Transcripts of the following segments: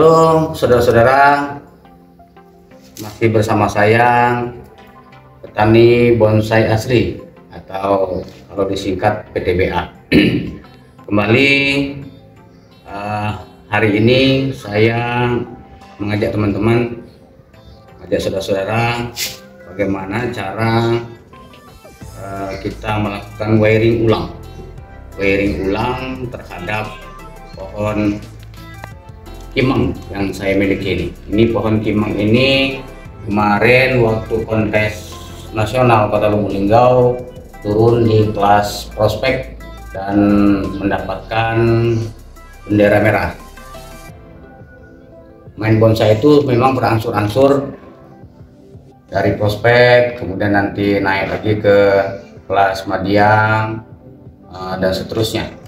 Halo saudara-saudara, masih bersama saya petani bonsai asli atau kalau disingkat PTBA. Kembali hari ini saya mengajak teman-teman, mengajak saudara-saudara bagaimana cara kita melakukan wiring ulang terhadap pohon kimang yang saya miliki ini. Ini pohon kimang ini kemarin waktu kontes nasional Kota Lubuk Linggau turun di kelas prospek dan mendapatkan bendera merah. Main bonsai itu memang berangsur-angsur dari prospek, kemudian nanti naik lagi ke kelas Madiang dan seterusnya.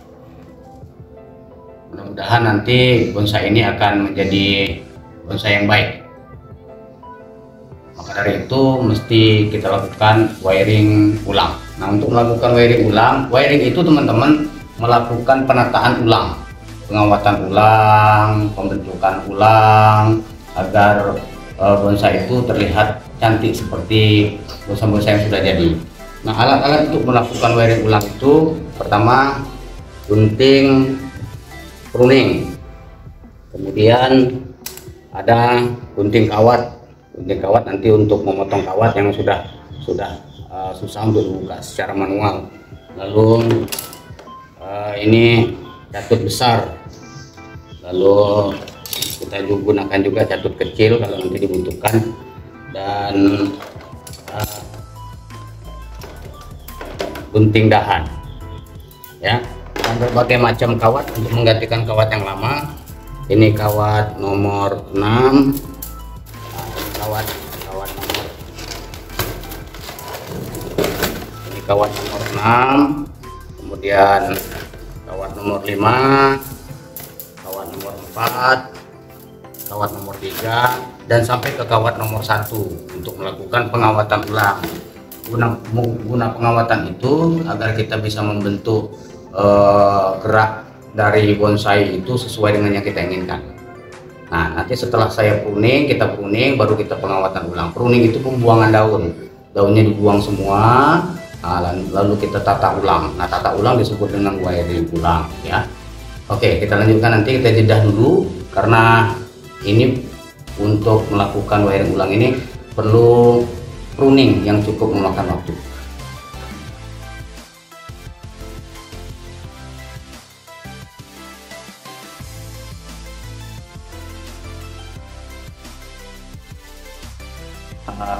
Mudah-mudahan nanti bonsai ini akan menjadi bonsai yang baik. Maka dari itu mesti kita lakukan wiring ulang. Nah, untuk melakukan wiring itu teman-teman melakukan penataan ulang, pengawatan ulang, pembentukan ulang agar bonsai itu terlihat cantik seperti bonsai-bonsai yang sudah jadi. Nah, alat-alat untuk melakukan wiring ulang itu pertama gunting pruning, kemudian ada gunting kawat nanti untuk memotong kawat yang sudah susah untuk dibuka secara manual. Lalu ini catut besar, lalu kita juga gunakan juga catut kecil kalau nanti dibutuhkan, dan gunting dahan ya, dan berbagai macam kawat untuk menggantikan kawat yang lama. Ini kawat nomor 6, ini kawat nomor 6, kemudian kawat nomor 5, kawat nomor 4, kawat nomor 3, dan sampai ke kawat nomor 1 untuk melakukan pengawatan ulang. Guna pengawatan itu agar kita bisa membentuk gerak dari bonsai itu sesuai dengan yang kita inginkan. Nah, nanti setelah kita pruning, baru kita pengawatan ulang. Pruning itu pembuangan daunnya dibuang semua, lalu kita tata ulang. Nah, tata ulang disebut dengan wiring ulang ya. Oke, kita lanjutkan, nanti kita jeda dulu karena ini untuk melakukan wiring ulang ini perlu pruning yang cukup memakan waktu.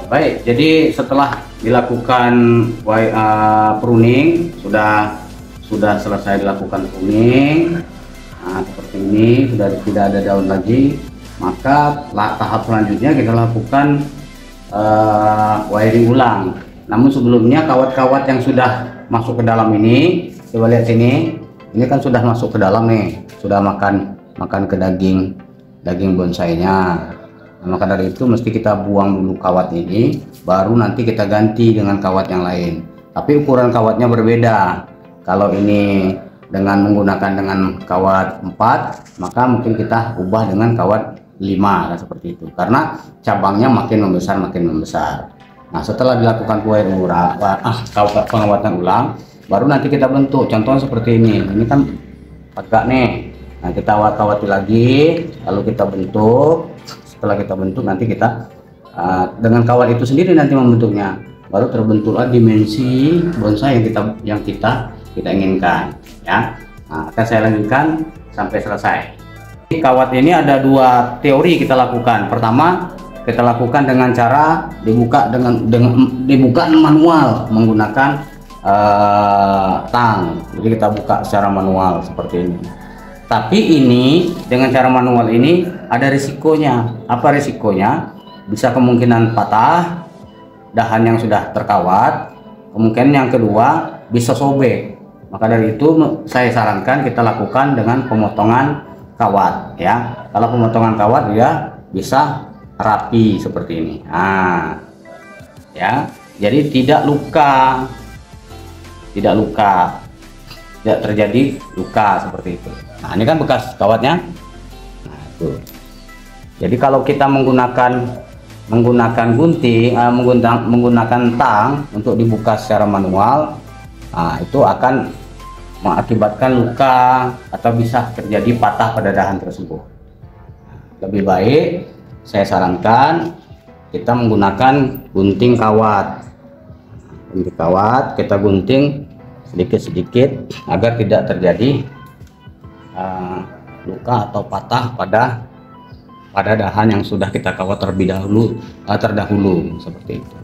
Baik, jadi setelah dilakukan pruning, sudah selesai dilakukan pruning, nah, seperti ini sudah tidak ada daun lagi, maka tahap selanjutnya kita lakukan wiring ulang. Namun sebelumnya kawat-kawat yang sudah masuk ke dalam ini, coba lihat sini, ini kan sudah masuk ke dalam nih, sudah makan ke daging bonsainya. Nah, maka dari itu mesti kita buang dulu kawat ini, baru nanti kita ganti dengan kawat yang lain. Tapi ukuran kawatnya berbeda. Kalau ini menggunakan kawat 4, maka mungkin kita ubah dengan kawat 5 kan, seperti itu. Karena cabangnya makin membesar. Nah, setelah dilakukan pengawatan ulang, baru nanti kita bentuk. Contohnya seperti ini. Ini kan tegak nih. Nah, kita kawati lagi, lalu kita bentuk. Setelah kita bentuk, nanti kita dengan kawat itu sendiri nanti membentuknya, baru terbentuklah dimensi bonsai yang kita inginkan ya. Nah, akan saya lanjutkan sampai selesai. Kawat ini ada dua teori kita lakukan. Pertama, kita lakukan dengan cara dibuka manual menggunakan tang. Jadi kita buka secara manual seperti ini. Tapi ini dengan cara manual ini ada risikonya. Apa risikonya? Bisa kemungkinan patah dahan yang sudah terkawat. Kemungkinan yang kedua bisa sobek. Maka dari itu saya sarankan kita lakukan dengan pemotongan kawat ya. Kalau pemotongan kawat dia bisa rapi seperti ini. Nah, ya. Jadi tidak terjadi luka seperti itu. Nah, ini kan bekas kawatnya. Nah, itu. Jadi kalau kita menggunakan gunting, menggunakan tang untuk dibuka secara manual, nah, itu akan mengakibatkan luka atau bisa terjadi patah pada dahan tersebut. Lebih baik saya sarankan kita menggunakan gunting kawat. Gunting kawat kita gunting sedikit-sedikit agar tidak terjadi luka atau patah pada dahan yang sudah kita kawat terdahulu seperti itu.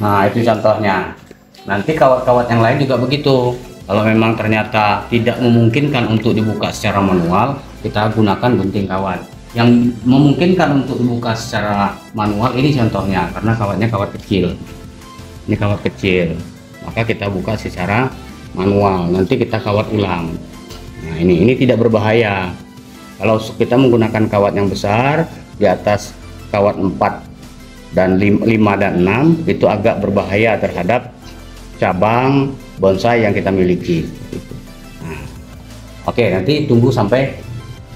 Nah, itu contohnya. Nanti kawat-kawat yang lain juga begitu. Kalau memang ternyata tidak memungkinkan untuk dibuka secara manual, kita gunakan gunting kawat. Yang memungkinkan untuk dibuka secara manual ini contohnya, karena kawatnya kawat kecil. Ini kawat kecil, maka kita buka secara manual. Nanti kita kawat ulang. Nah, ini tidak berbahaya. Kalau kita menggunakan kawat yang besar di atas kawat 4 dan 5 dan 6, itu agak berbahaya terhadap cabang bonsai yang kita miliki. Nah, oke, nanti tunggu sampai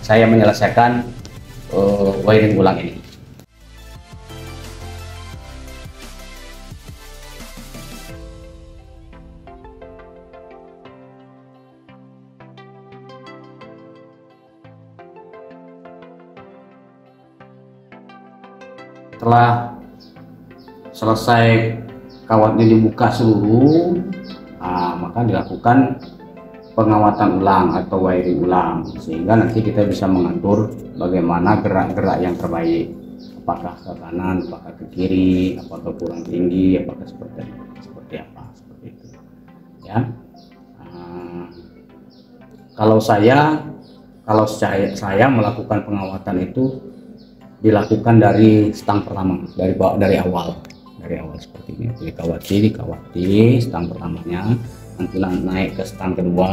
saya menyelesaikan wiring ulang ini. Setelah selesai kawatnya dibuka seluruh, maka dilakukan pengawatan ulang atau wiring ulang, sehingga nanti kita bisa mengatur bagaimana gerak-gerak yang terbaik, apakah ke kanan, apakah ke kiri, apakah kurang tinggi, apakah seperti apa, seperti itu ya. Kalau saya melakukan pengawatan itu dilakukan dari stang pertama, dari awal seperti ini. Dikawati stang pertamanya, nanti naik ke stang kedua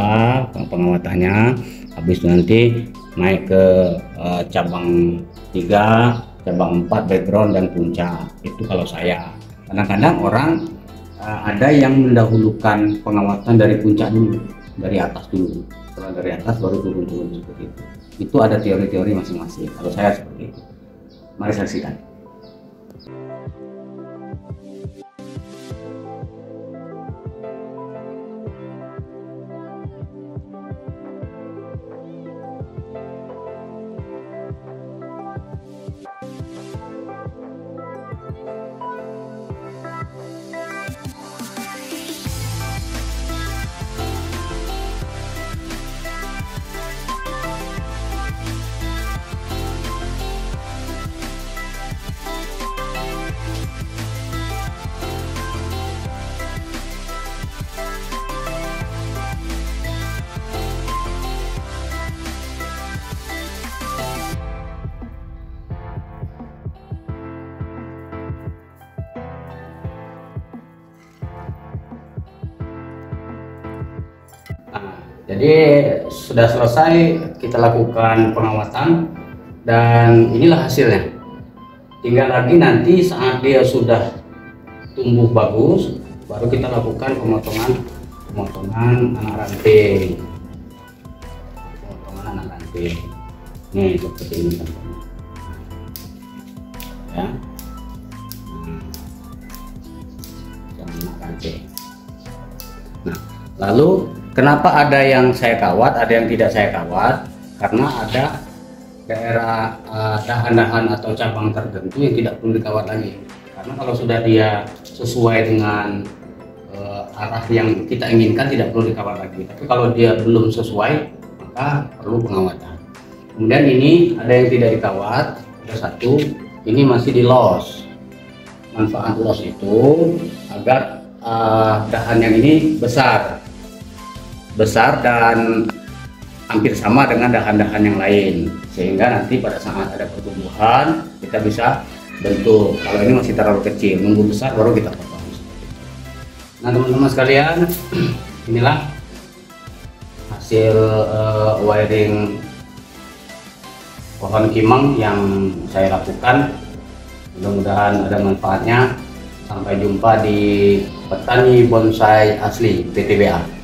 pengawatannya, habis itu nanti naik ke cabang 3, cabang 4 background dan puncak. Itu kalau saya. Kadang-kadang orang ada yang mendahulukan pengawatan dari puncak dulu, dari atas dulu, setelah dari atas baru turun seperti itu. Itu ada teori-teori masing-masing. Kalau saya seperti itu. Mari saksikan. Jadi sudah selesai kita lakukan pengawatan dan inilah hasilnya. Tinggal lagi nanti saat dia sudah tumbuh bagus, baru kita lakukan pemotongan anak ranting. Pemotongan anak ranting. Nih seperti ini contohnya. Ya. Anak ranting. Nah, lalu kenapa ada yang saya kawat, ada yang tidak saya kawat? Karena ada daerah dahan-dahan atau cabang tertentu yang tidak perlu dikawat lagi. Karena kalau sudah dia sesuai dengan arah yang kita inginkan, tidak perlu dikawat lagi. Tapi kalau dia belum sesuai, maka perlu pengawatan. Kemudian ini ada yang tidak dikawat, ada satu. ini masih di los. Manfaat los itu agar dahan yang ini besar dan hampir sama dengan dahan-dahan yang lain, sehingga nanti pada saat ada pertumbuhan kita bisa bentuk. Kalau ini masih terlalu kecil, nunggu besar baru kita potong. Nah teman-teman sekalian, inilah hasil wiring pohon kimeng yang saya lakukan. Mudah-mudahan ada manfaatnya. Sampai jumpa di Petani Bonsai Asli PTBA.